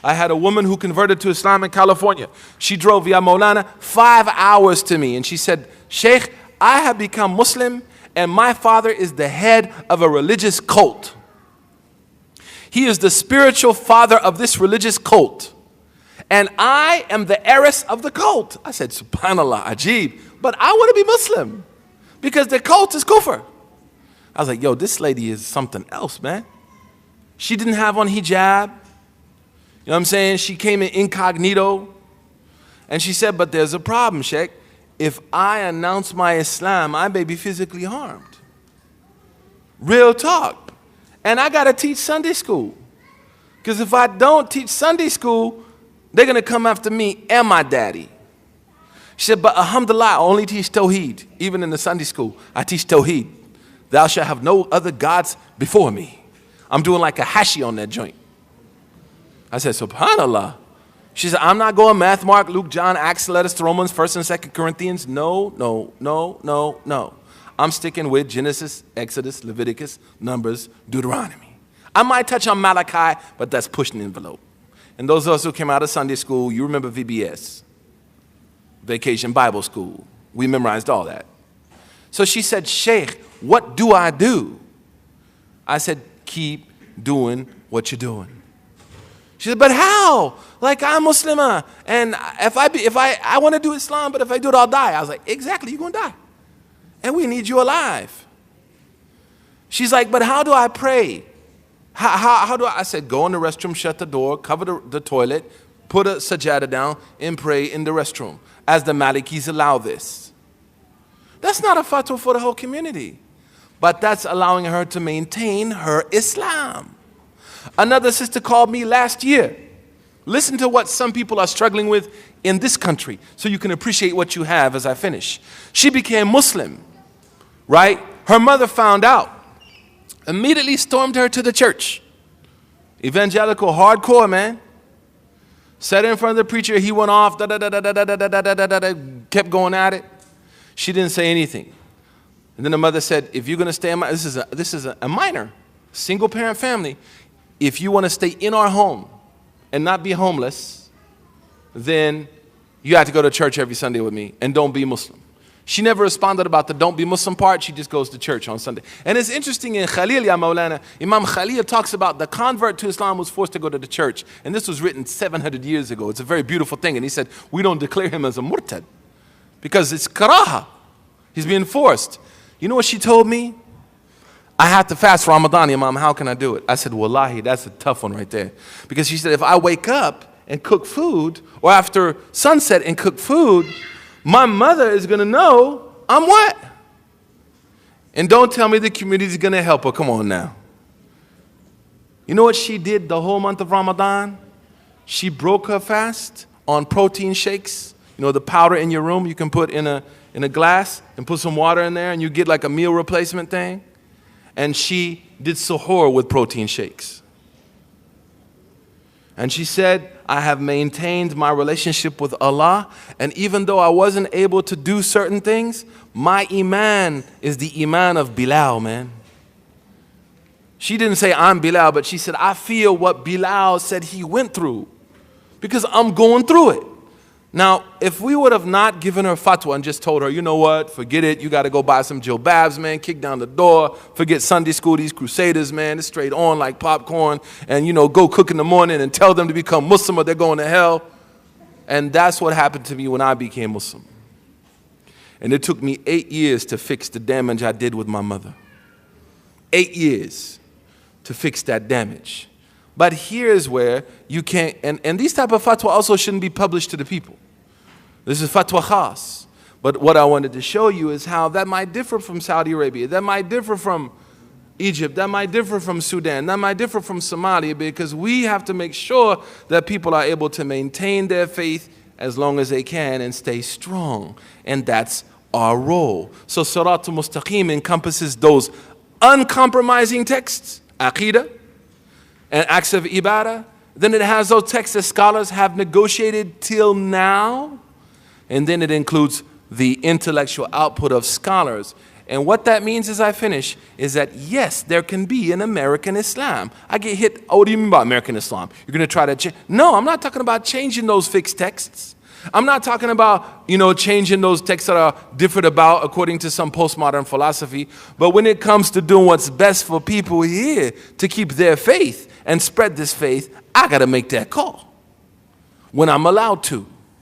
I had a woman who converted to Islam in California. She drove via Maulana 5 hours to me and she said, Sheikh, I have become Muslim and my father is the head of a religious cult. He is the spiritual father of this religious cult. And I am the heiress of the cult. I said, Subhanallah, Ajib. But I want to be Muslim because the cult is kufr. I was like, yo, this lady is something else, man. She didn't have on hijab. You know what I'm saying? She came in incognito. And she said, but there's a problem, Sheikh. If I announce my Islam, I may be physically harmed. Real talk. And I got to teach Sunday school. Because if I don't teach Sunday school, they're going to come after me and my daddy. She said, but alhamdulillah, I only teach Tawheed. Even in the Sunday school, I teach Tawheed. Thou shalt have no other gods before me. I'm doing like a hashi on that joint. I said, Subhanallah. She said, I'm not going Matthew, Mark, Luke, John, Acts, letters to Romans, 1st and 2nd Corinthians. No. I'm sticking with Genesis, Exodus, Leviticus, Numbers, Deuteronomy. I might touch on Malachi, but that's pushing the envelope. And those of us who came out of Sunday school, you remember VBS, Vacation Bible School. We memorized all that. So she said, Sheikh, what do I do? I said, keep doing what you're doing. She said, but how? Like, I'm Muslimah, and if I want to do Islam, but if I do it, I'll die. I was like, exactly, you're going to die. And we need you alive. She's like, but how do I pray? How do I said, go in the restroom, shut the door, cover the toilet, put a sajada down, and pray in the restroom, as the Malikis allow this. That's not a fatwa for the whole community, but that's allowing her to maintain her Islam. Another sister called me last year. Listen to what some people are struggling with in this country so you can appreciate what you have as I finish. She became Muslim, right? Her mother found out, immediately stormed her to the church. Evangelical, hardcore, man. Sat in front of the preacher, he went off, kept going at it. She didn't say anything. And then the mother said, if you're going to stay in my, this is a minor, single parent family. If you want to stay in our home and not be homeless, then you have to go to church every Sunday with me and don't be Muslim. She never responded about the don't be Muslim part. She just goes to church on Sunday. And it's interesting in Khalil, Ya Maulana, Imam Khalil talks about the convert to Islam was forced to go to the church. And this was written 700 years ago. It's a very beautiful thing. And he said, we don't declare him as a murtad because it's karaha. He's being forced. You know what she told me? I have to fast Ramadan, Imam. How can I do it? I said, wallahi, that's a tough one right there. Because she said, if I wake up and cook food, or after sunset and cook food, my mother is going to know I'm what? And don't tell me the community is going to help her. Come on now. You know what she did the whole month of Ramadan? She broke her fast on protein shakes. You know, the powder in your room you can put in a glass and put some water in there and you get like a meal replacement thing. And she did suhoor with protein shakes. And she said, I have maintained my relationship with Allah, and even though I wasn't able to do certain things, my iman is the iman of Bilal, man. She didn't say I'm Bilal, but she said, I feel what Bilal said he went through because I'm going through it. Now, if we would have not given her fatwa and just told her, you know what, forget it, you got to go buy some jilbabs, man, kick down the door, forget Sunday school, these crusaders, man, it's straight on like popcorn, and, you know, go cook in the morning and tell them to become Muslim or they're going to hell. And that's what happened to me when I became Muslim. And it took me 8 years to fix the damage I did with my mother. 8 years to fix that damage. But here's where you can't, and these type of fatwa also shouldn't be published to the people. This is fatwa khas. But what I wanted to show you is how that might differ from Saudi Arabia, that might differ from Egypt, that might differ from Sudan, that might differ from Somalia, because we have to make sure that people are able to maintain their faith as long as they can and stay strong. And that's our role. So Siratul Mustaqim encompasses those uncompromising texts, Aqidah, and acts of ibadah. Then it has those texts that scholars have negotiated till now. And then it includes the intellectual output of scholars. And what that means as I finish is that, yes, there can be an American Islam. I get hit, oh, what do you mean by American Islam? You're going to try to change? No, I'm not talking about changing those fixed texts. I'm not talking about, changing those texts that are different about according to some postmodern philosophy. But when it comes to doing what's best for people here to keep their faith and spread this faith, I got to make that call when I'm allowed to.